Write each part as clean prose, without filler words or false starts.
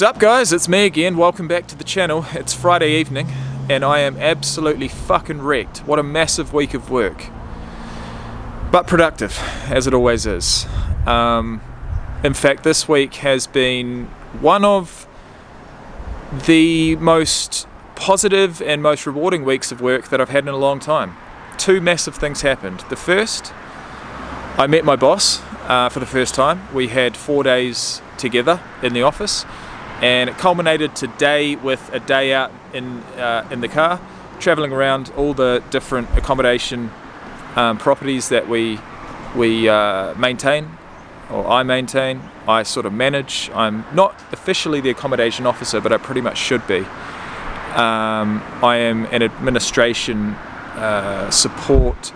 What's up guys, it's me again, welcome back to the channel. It's Friday evening and I am absolutely fucking wrecked. What a massive week of work. But productive, as it always is. In fact, this week has been one of the most positive and most rewarding weeks of work that I've had in a long time. Two massive things happened. The first, I met my boss for the first time. We had 4 days together in the office, and it culminated today with a day out in the car, travelling around all the different accommodation properties that we maintain, or I maintain. I sort of manage. I'm not officially the accommodation officer, but I pretty much should be. I am an administration support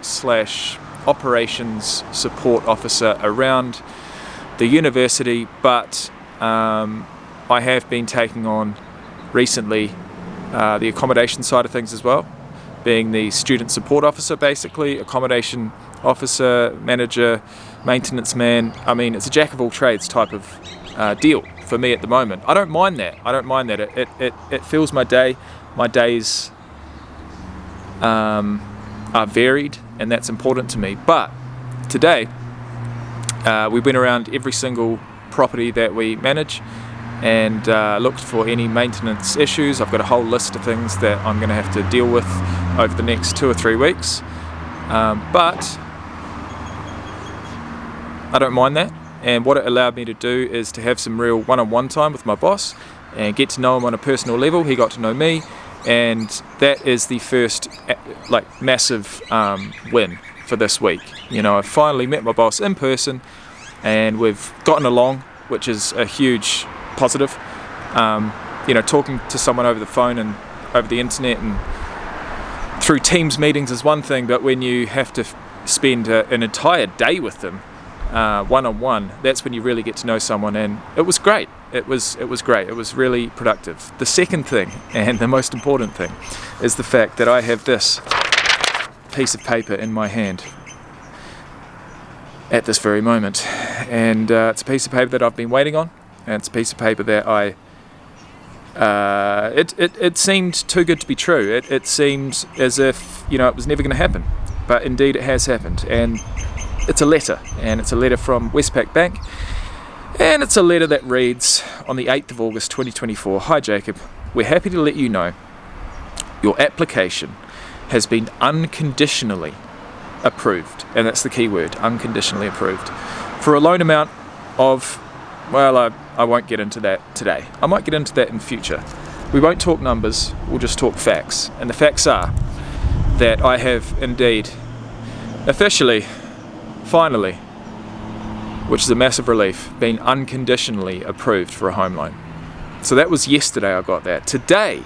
/ operations support officer around the university, but I have been taking on recently the accommodation side of things as well, being the student support officer, basically accommodation officer, manager, maintenance man. I mean, it's a jack of all trades type of deal for me at the moment. I don't mind that. It fills my day. My days are varied, and that's important to me. But today we went around every single property that we manage and looked for any maintenance issues. I've got a whole list of things that I'm going to have to deal with over the next 2 or 3 weeks, but I don't mind that. And what it allowed me to do is to have some real one-on-one time with my boss and get to know him on a personal level. He got to know me, and that is the first massive win for this week. You know, I finally met my boss in person and we've gotten along, which is a huge positive. You know, talking to someone over the phone and over the internet and through Teams meetings is one thing, but when you have to spend an entire day with them one-on-one, that's when you really get to know someone. And it was great. It was great. It was really productive. The second thing, and the most important thing, is the fact that I have this piece of paper in my hand at this very moment, and it's a piece of paper that I've been waiting on, and it's a piece of paper that it seemed too good to be true. It seemed as if, you know, it was never going to happen, but indeed it has happened. And it's a letter, and it's a letter from Westpac Bank, and it's a letter that reads, on the 8th of August 2024, "Hi Jacob, we're happy to let you know your application has been unconditionally approved," and that's the key word, unconditionally approved, "for a loan amount of," well, I won't get into that today. I might get into that in future. We won't talk numbers, we'll just talk facts. And the facts are that I have indeed officially, finally, which is a massive relief, been unconditionally approved for a home loan. So that was yesterday I got that. Today,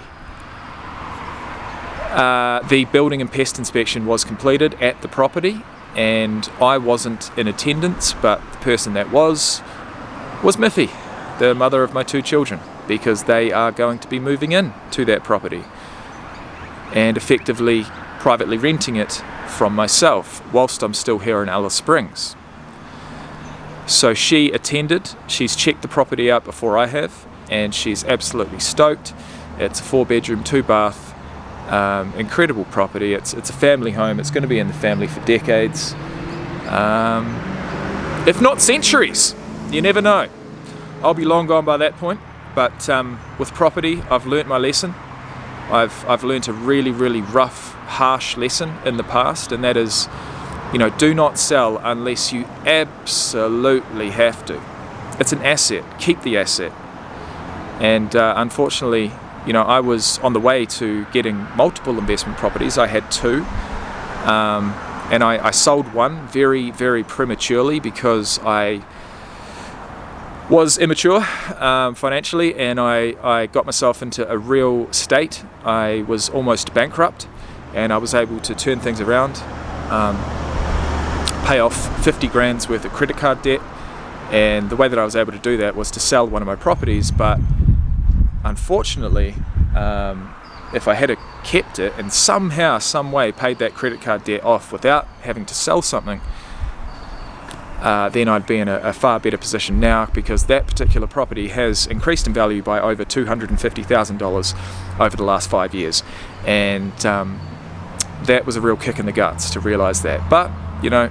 the building and pest inspection was completed at the property, and I wasn't in attendance, but the person that was Miffy, the mother of my 2 children, because they are going to be moving in to that property and effectively privately renting it from myself whilst I'm still here in Alice Springs. So she attended, she's checked the property out before I have, and she's absolutely stoked. It's a 4-bedroom, 2-bath, incredible property. It's a family home. It's going to be in the family for decades, if not centuries. You never know. I'll be long gone by that point. But with property, I've learnt my lesson. I've learnt a really, really rough, harsh lesson in the past, and that is, you know, do not sell unless you absolutely have to. It's an asset. Keep the asset. And unfortunately, you know, I was on the way to getting multiple investment properties. I had 2, and I sold one very, very prematurely because I was immature financially, and I got myself into a real state. I was almost bankrupt, and I was able to turn things around, pay off 50 grand's worth of credit card debt, and the way that I was able to do that was to sell one of my properties. But unfortunately, if I had kept it and somehow, some way paid that credit card debt off without having to sell something, then I'd be in a far better position now, because that particular property has increased in value by over $250,000 over the last 5 years, and that was a real kick in the guts to realise that. But you know,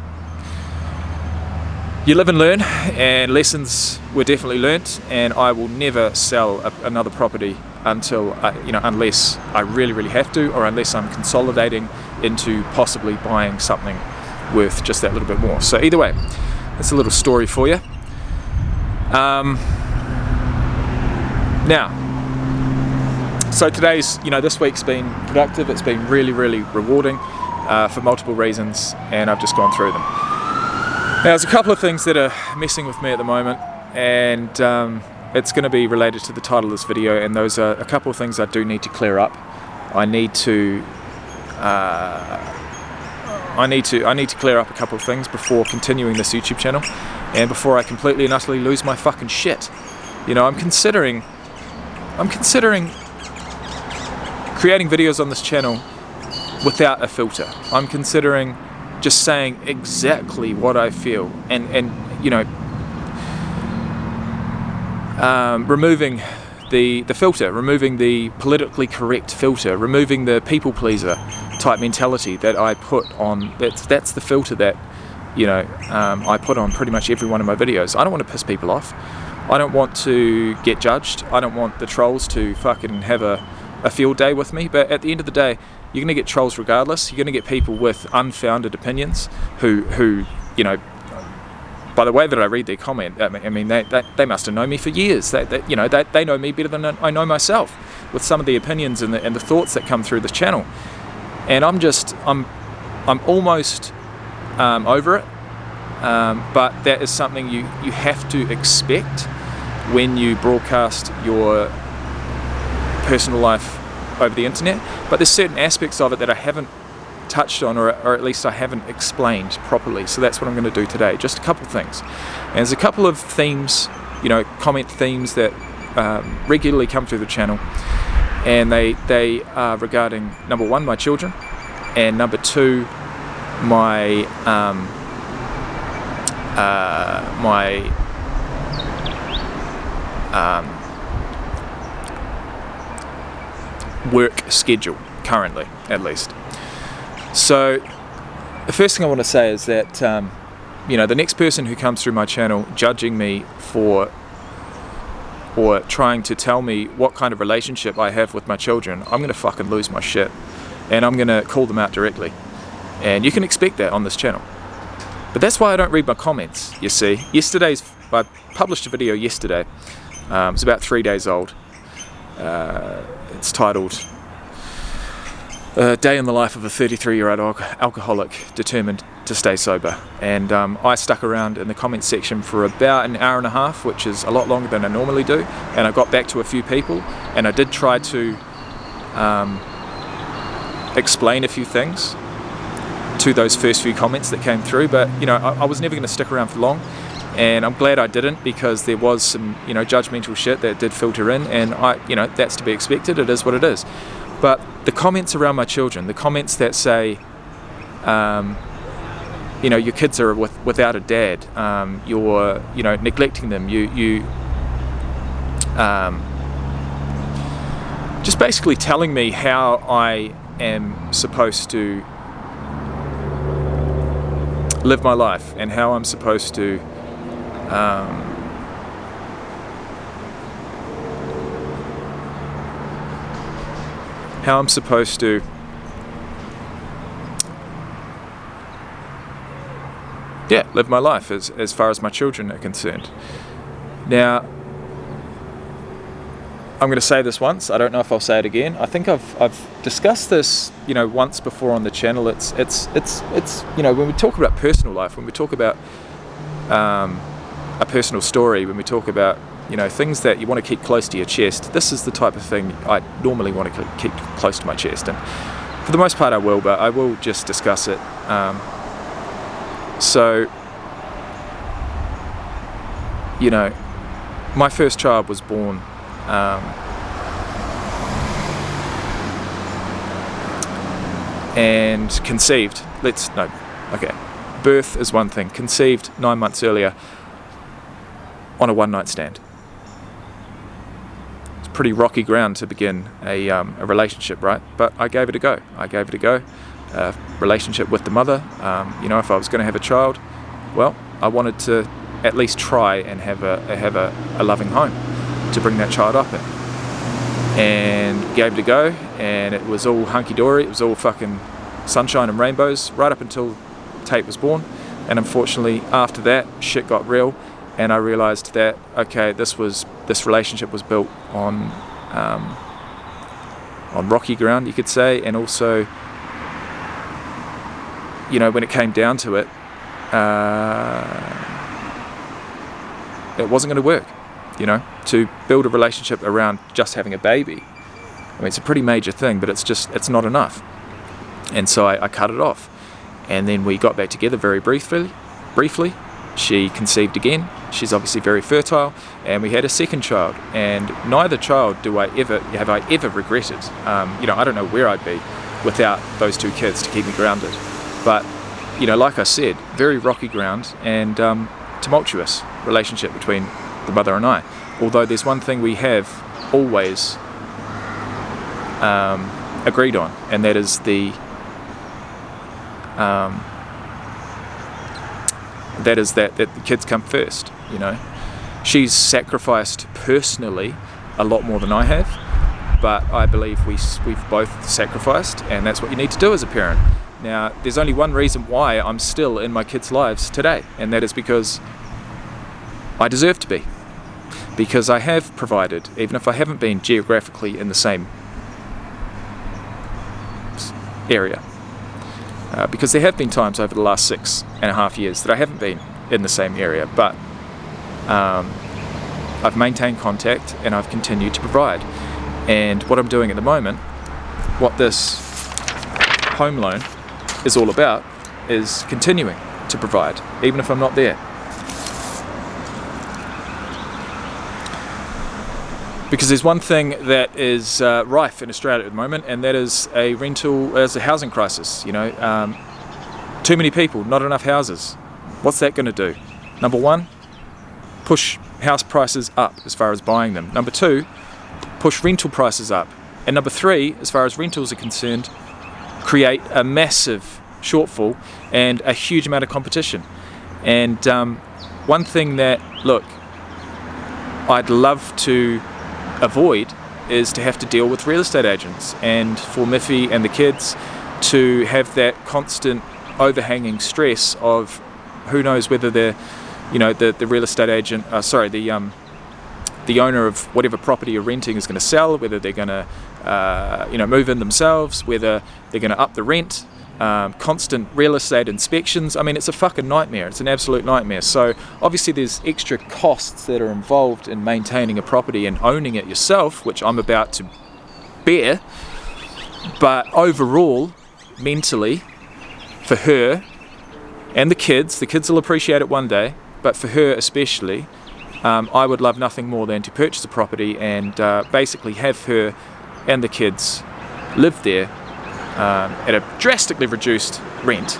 you live and learn, and lessons were definitely learnt, and I will never sell another property until unless I really have to, or unless I'm consolidating into possibly buying something worth just that little bit more. So either way, that's a little story for you. Now, so this week's been productive. It's been really rewarding for multiple reasons, and I've just gone through them. Now, there's a couple of things that are messing with me at the moment, and it's going to be related to the title of this video, and those are a couple of things I do need to clear up. I need to clear up a couple of things before continuing this YouTube channel, and before I completely and utterly lose my fucking shit. You know, I'm considering creating videos on this channel without a filter. I'm considering just saying exactly what I feel, and you know, removing the filter, removing the politically correct filter, removing the people pleaser type mentality that I put on. That's the filter that, you know, I put on pretty much every one of my videos. I don't want to piss people off. I don't want to get judged. I don't want the trolls to fucking have a field day with me. But at the end of the day, you're going to get trolls regardless. You're going to get people with unfounded opinions who you know, by the way that I read their comment, I mean they must have known me for years. They know me better than I know myself, with some of the opinions and the thoughts that come through this channel. And I'm almost over it. But that is something you have to expect when you broadcast your personal life over the internet. But there's certain aspects of it that I haven't touched on, or at least I haven't explained properly. So that's what I'm going to do today. Just a couple of things. And there's a couple of themes, you know, comment themes that regularly come through the channel, and they are regarding, number one, my children, and number two, my work schedule currently, at least. So the first thing I want to say is that you know, the next person who comes through my channel judging me for, or trying to tell me what kind of relationship I have with my children, I'm going to fucking lose my shit, and I'm going to call them out directly. And you can expect that on this channel. But that's why I don't read my comments, you see. I published a video yesterday. It was about 3 days old. It's titled Day in the Life of a 33-year-old Alcoholic Determined to Stay Sober. And I stuck around in the comment section for about an hour and a half, which is a lot longer than I normally do. And I got back to a few people, and I did try to explain a few things to those first few comments that came through, but you know, I was never going to stick around for long, and I'm glad I didn't, because there was some, you know, judgmental shit that did filter in, and you know, that's to be expected. It is what it is. But the comments around my children, the comments that say, you know, your kids are without a dad, you're, you know, neglecting them, you just basically telling me how I am supposed to live my life, and how I'm supposed to live my life as far as my children are concerned. Now, I'm going to say this once. I don't know if I'll say it again. I think I've discussed this, you know, once before on the channel. It's you know, when we talk about personal life, when we talk about a personal story, when we talk about, you know, things that you want to keep close to your chest, this is the type of thing I normally want to keep close to my chest. And for the most part I will, but I will just discuss it. So, you know, my first child was born and conceived. Birth is one thing. Conceived 9 months earlier on a one-night stand. It's pretty rocky ground to begin a relationship, right? But I gave it a go. Relationship with the mother. If I was going to have a child, well, I wanted to at least try and have a loving home to bring that child up in. And gave it a go, and it was all hunky-dory. It was all fucking sunshine and rainbows right up until Tate was born. And unfortunately, after that, shit got real, and I realised that, okay, this relationship was built on rocky ground, you could say, and also, when it came down to it, it wasn't going to work. To build a relationship around just having a baby. I mean, it's a pretty major thing, but it's not enough. And so I cut it off. And then we got back together very briefly. She conceived again. She's obviously very fertile, and we had a second child. And neither child have I ever regretted. I don't know where I'd be without those two kids to keep me grounded. But, like I said, very rocky ground and tumultuous relationship between the mother and I. Although there's one thing we have always agreed on, and that is that the kids come first. She's sacrificed personally a lot more than I have, but I believe we've both sacrificed, and that's what you need to do as a parent. Now, there's only one reason why I'm still in my kids' lives today, and that is because I deserve to be. Because I have provided, even if I haven't been geographically in the same area. Because there have been times over the last 6.5 years that I haven't been in the same area, but I've maintained contact and I've continued to provide. And what I'm doing at the moment, what this home loan is all about, is continuing to provide, even if I'm not there. Because there's one thing that is rife in Australia at the moment, and that is a housing crisis. Too many people, not enough houses. What's that going to do? Number one, push house prices up as far as buying them. Number two, push rental prices up. And number three, as far as rentals are concerned, create a massive shortfall and a huge amount of competition. And one thing that, I'd love to avoid is to have to deal with real estate agents, and for Miffy and the kids to have that constant overhanging stress of who knows whether the real estate agent, the owner of whatever property you're renting is going to sell, whether they're going to move in themselves, whether they're going to up the rent. Constant real estate inspections. I mean, it's a fucking nightmare. It's an absolute nightmare. So obviously there's extra costs that are involved in maintaining a property and owning it yourself, which I'm about to bear. But overall, mentally, for her and the kids will appreciate it one day, but for her especially, I would love nothing more than to purchase a property and basically have her and the kids live there at a drastically reduced rent,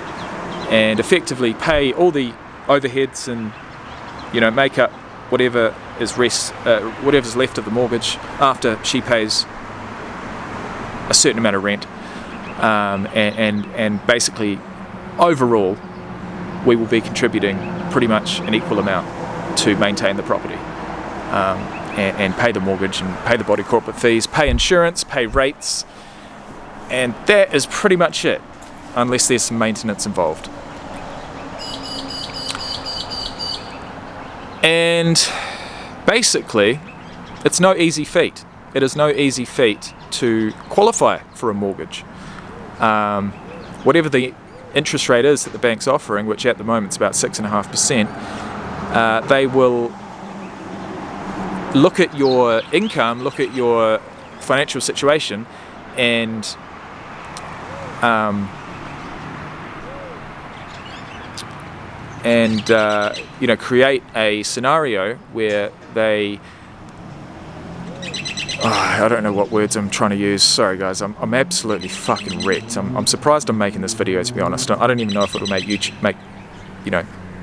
and effectively pay all the overheads and make up whatever's left of the mortgage after she pays a certain amount of rent, and basically overall we will be contributing pretty much an equal amount to maintain the property, and pay the mortgage and pay the body corporate fees, pay insurance, pay rates. And that is pretty much it, unless there's some maintenance involved. And basically, it's no easy feat. It is no easy feat to qualify for a mortgage. Whatever the interest rate is that the bank's offering, which at the moment is about 6.5%, they will look at your income, look at your financial situation, and create a scenario where they, I don't know what words I'm trying to use. Sorry guys, I'm absolutely fucking wrecked. I'm surprised I'm making this video, to be honest. I don't even know if it'll make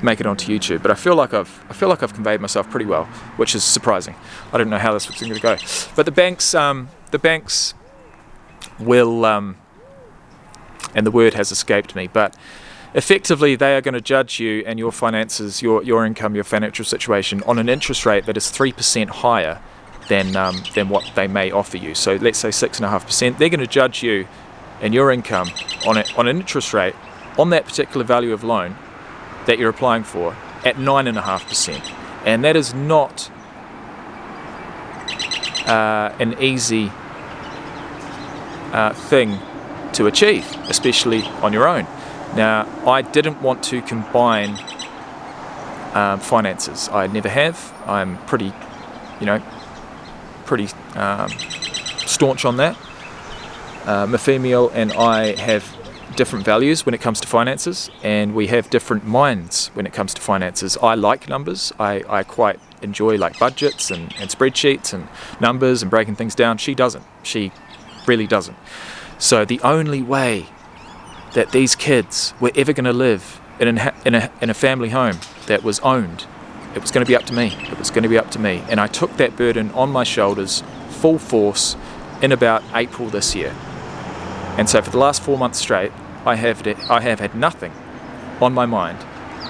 make it onto YouTube. But I feel like I've conveyed myself pretty well, which is surprising. I didn't know how this was going to go. But the banks will, and the word has escaped me, but effectively they are going to judge you and your finances, your income, your financial situation on an interest rate that is 3% higher than what they may offer you. So let's say 6.5%. They're going to judge you and your income on an interest rate on that particular value of loan that you're applying for at 9.5%, and that is not an easy thing to achieve, especially on your own. Now, I didn't want to combine finances. I never have. I'm pretty staunch on that. Mafemio and I have different values when it comes to finances, and we have different minds when it comes to finances. I like numbers. I quite enjoy like budgets and spreadsheets and numbers and breaking things down. She doesn't. She really doesn't. So the only way that these kids were ever going to live in a family home that was owned, it was going to be up to me. It was going to be up to me. And I took that burden on my shoulders full force in about April this year. And so for the last 4 months straight, I have had nothing on my mind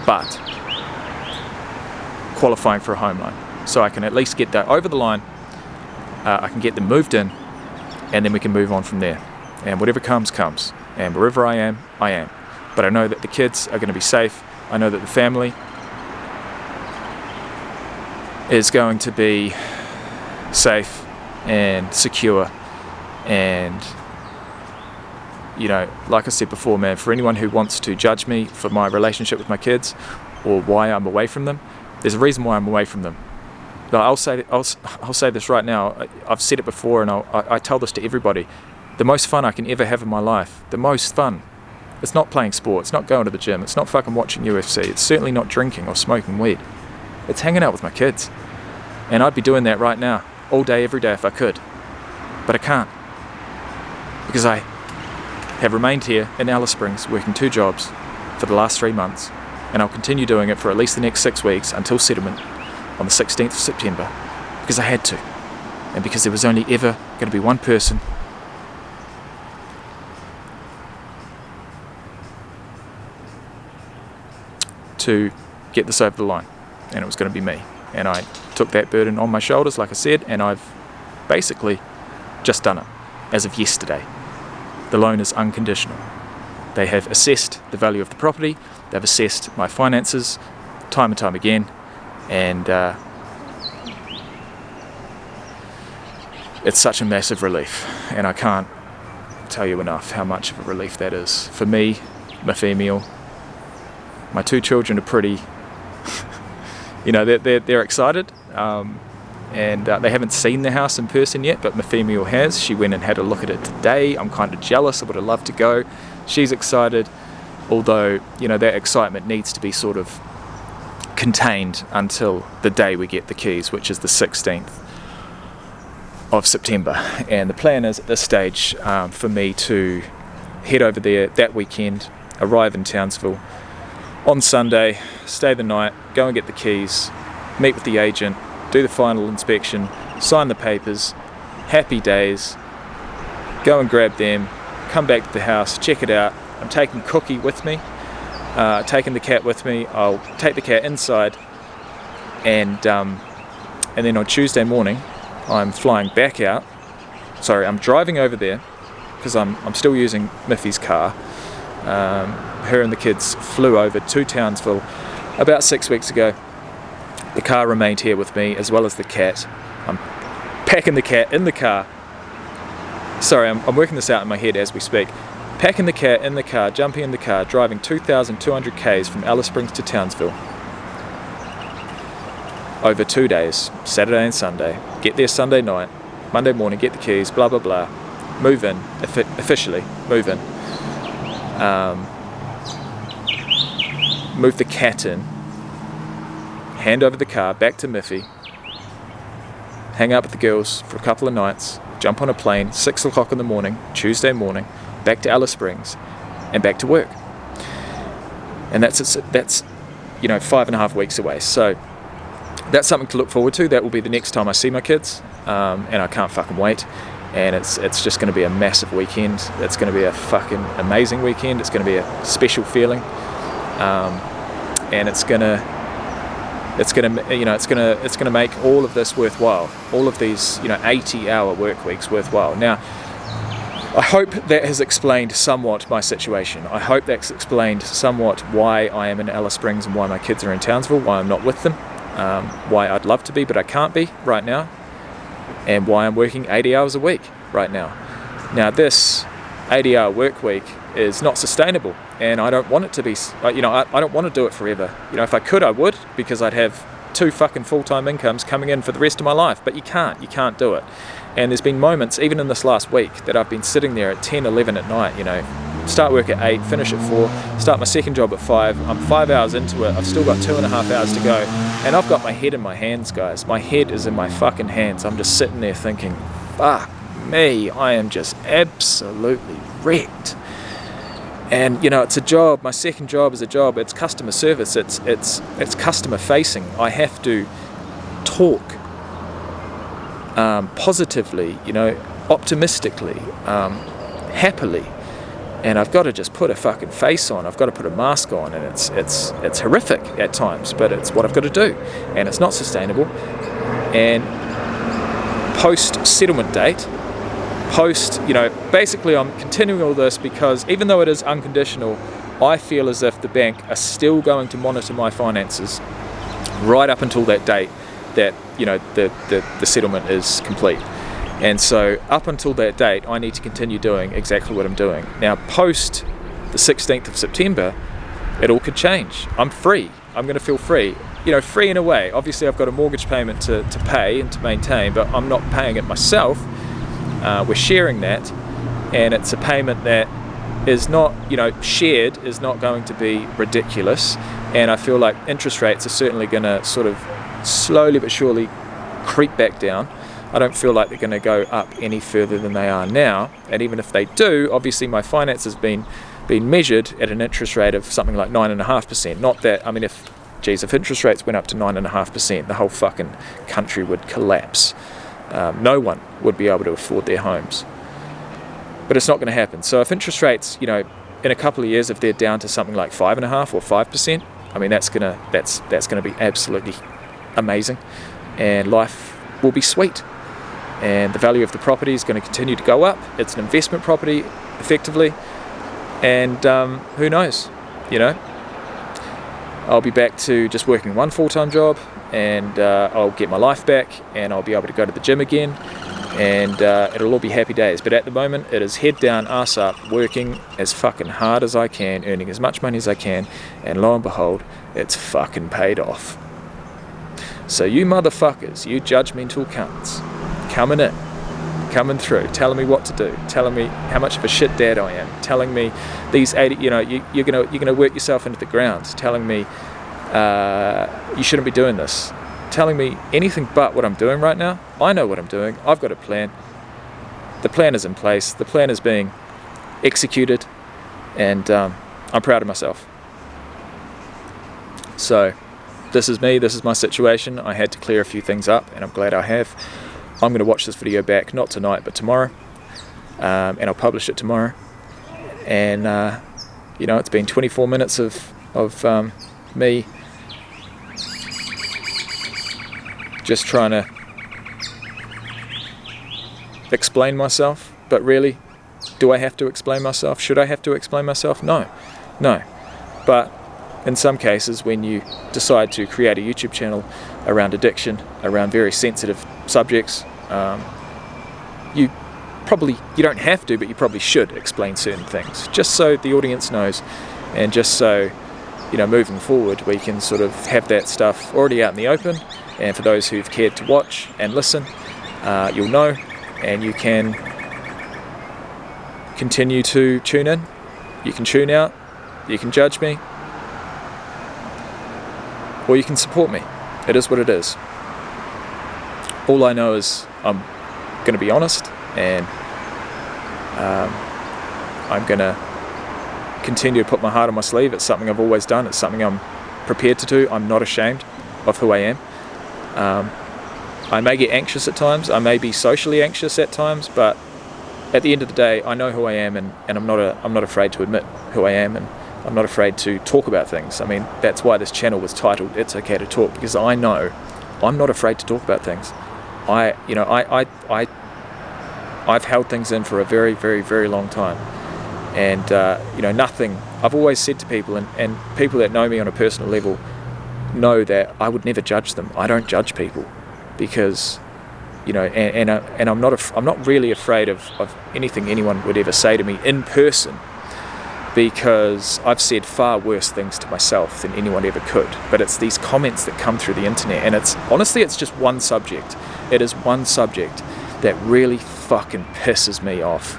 but qualifying for a home loan. So I can at least get that over the line, I can get them moved in, and then we can move on from there. And whatever comes, comes. And wherever I am, I am. But I know that the kids are going to be safe. I know that the family is going to be safe and secure. And like I said before, man, for anyone who wants to judge me for my relationship with my kids or why I'm away from them, there's a reason why I'm away from them. But I'll say this right now. I've said it before, and I tell this to everybody. The most fun I can ever have in my life, the most fun, it's not playing sport, it's not going to the gym, it's not fucking watching UFC, it's certainly not drinking or smoking weed. It's hanging out with my kids. And I'd be doing that right now, all day, every day if I could. But I can't. Because I have remained here in Alice Springs working 2 jobs for the last 3 months, and I'll continue doing it for at least the next 6 weeks until settlement on the 16th of September, because I had to, and because there was only ever going to be one person to get this over the line, and it was going to be me. And I took that burden on my shoulders, like I said, and I've basically just done it as of yesterday. The loan is unconditional. They have assessed the value of the property, they've assessed my finances time and time again, and it's such a massive relief, and I can't tell you enough how much of a relief that is. For me, my female, my 2 children are pretty, they're excited, and they haven't seen the house in person yet, but my female has. She went and had a look at it today. I'm kind of jealous. I would have loved to go. She's excited, although, that excitement needs to be sort of contained until the day we get the keys, which is the 16th of September. And the plan is at this stage for me to head over there that weekend, arrive in Townsville on Sunday, stay the night, go and get the keys, meet with the agent, do the final inspection, sign the papers, happy days, go and grab them, come back to the house, check it out. I'm taking Cookie with me, taking the cat with me. I'll take the cat inside, and then on Tuesday morning I'm flying back out. Sorry, I'm driving over there because I'm still using Miffy's car. Her and the kids flew over to Townsville about 6 weeks ago. The car remained here with me, as well as the cat. I'm packing the cat in the car. Sorry, I'm working this out in my head as we speak. Packing the cat in the car, jumping in the car, driving 2,200 k's from Alice Springs to Townsville over 2 days, Saturday and Sunday. Get there Sunday night, Monday morning, get the keys, blah blah blah, move in, officially move in, move the cat in, hand over the car back to Miffy, hang out with the girls for a couple of nights, jump on a plane, 6 o'clock in the morning, Tuesday morning, back to Alice Springs, and back to work. And that's 5.5 weeks away. So that's something to look forward to. That will be the next time I see my kids, and I can't fucking wait. And it's just going to be a massive weekend. It's going to be a fucking amazing weekend. It's going to be a special feeling, and it's going to make all of this worthwhile. All of these 80-hour work weeks worthwhile. Now, I hope that has explained somewhat my situation. I hope that's explained somewhat why I am in Alice Springs and why my kids are in Townsville, why I'm not with them, why I'd love to be but I can't be right now, and why I'm working 80 hours a week right now. Now, this 80-hour work week is not sustainable, and I don't want it to be. I don't want to do it forever. If I could, I would, because I'd have 2 fucking full-time incomes coming in for the rest of my life. But you can't do it. And there's been moments, even in this last week, that I've been sitting there at 10, 11 at night. Start work at 8, finish at 4, start my second job at 5. I'm 5 hours into it. I've still got 2.5 hours to go, and I've got my head in my hands, guys. My head is in my fucking hands. I'm just sitting there thinking, fuck me, I am just absolutely wrecked. And it's a job. My second job is a job. It's customer service. It's customer facing. I have to talk positively, optimistically, happily, and I've got to just put a fucking face on. I've got to put a mask on, and it's horrific at times, but it's what I've got to do, and it's not sustainable. And post settlement date. Basically I'm continuing all this because even though it is unconditional, I feel as if the bank are still going to monitor my finances right up until that date that the settlement is complete. And so up until that date, I need to continue doing exactly what I'm doing. Now, post the 16th of September, it all could change. I'm free. I'm going to feel free. Free in a way. Obviously, I've got a mortgage payment to pay and to maintain, but I'm not paying it myself. We're sharing that, and it's a payment that is not, shared, is not going to be ridiculous. And I feel like interest rates are certainly going to sort of slowly but surely creep back down. I don't feel like they're going to go up any further than they are now. And even if they do, obviously my finance has been measured at an interest rate of something like 9.5%. Not that, if interest rates went up to 9.5%, the whole fucking country would collapse. No one would be able to afford their homes. But it's not going to happen. So if interest rates, in a couple of years, if they're down to something like 5.5% or 5%, that's gonna be absolutely amazing, and life will be sweet. And the value of the property is going to continue to go up. It's an investment property, effectively, and who knows? I'll be back to just working one full-time job, and I'll get my life back, and I'll be able to go to the gym again, and it'll all be happy days. But at the moment, it is head down, ass up, working as fucking hard as I can, earning as much money as I can, and lo and behold, it's fucking paid off. So you motherfuckers, you judgmental cunts, coming through, telling me what to do, telling me how much of a shit dad I am, telling me these 80, you're gonna work yourself into the ground, telling me you shouldn't be doing this, telling me anything but what I'm doing right now. I know what I'm doing. I've got a plan. The plan is in place. The plan is being executed, and I'm proud of myself. So this is me. This is my situation. I had to clear a few things up, and I'm glad I have. I'm going to watch this video back, not tonight, but tomorrow, and I'll publish it tomorrow. And it's been 24 minutes of me just trying to explain myself. But really, do I have to explain myself? Should I have to explain myself? No. But in some cases, when you decide to create a YouTube channel around addiction, around very sensitive subjects, you don't have to, but you probably should explain certain things, just so the audience knows, and just so, moving forward, we can sort of have that stuff already out in the open. And for those who've cared to watch and listen, you'll know, and you can continue to tune in. You can tune out, you can judge me, or you can support me. It is what it is. All I know is I'm going to be honest, and I'm going to continue to put my heart on my sleeve. It's something I've always done. It's something I'm prepared to do. I'm not ashamed of who I am. I may get anxious at times. I may be socially anxious at times, but at the end of the day, I know who I am, and I'm not afraid to admit who I am, and I'm not afraid to talk about things. I mean, that's why this channel was titled "It's Okay to Talk," because I know I'm not afraid to talk about things. I've held things in for a very, very, very long time, and nothing. I've always said to people, and people that know me on a personal level know that I would never judge them. I don't judge people, because I'm not really afraid of anything anyone would ever say to me in person, because I've said far worse things to myself than anyone ever could. But it's these comments that come through the internet, and it's just one subject. It is one subject that really fucking pisses me off,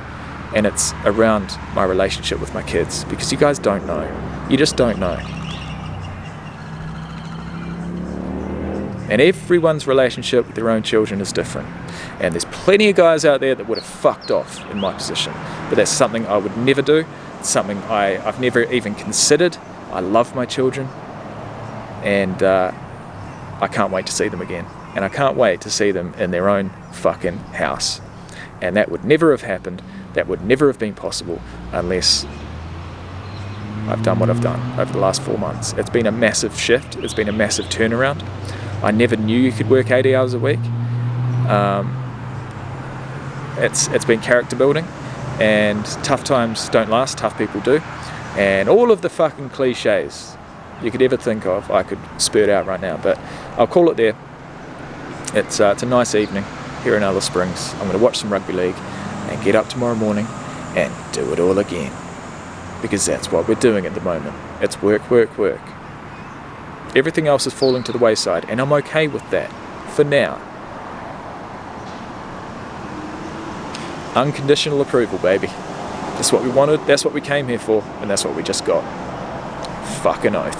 and it's around my relationship with my kids, because you guys don't know. You just don't know. And everyone's relationship with their own children is different. And there's plenty of guys out there that would have fucked off in my position. But that's something I would never do. It's something I've never even considered. I love my children. And I can't wait to see them again. And I can't wait to see them in their own fucking house. And that would never have happened. That would never have been possible unless I've done what I've done over the last 4 months. It's been a massive shift. It's been a massive turnaround. I never knew you could work 80 hours a week. It's been character building, and tough times don't last, tough people do. And all of the fucking cliches you could ever think of, I could spurt out right now, but I'll call it there. It's a nice evening here in Alice Springs. I'm going to watch some rugby league and get up tomorrow morning and do it all again, because that's what we're doing at the moment. It's work, work, work. Everything else is falling to the wayside, and I'm okay with that for now. Unconditional approval, baby. That's what we wanted, that's what we came here for, and that's what we just got. Fucking oath.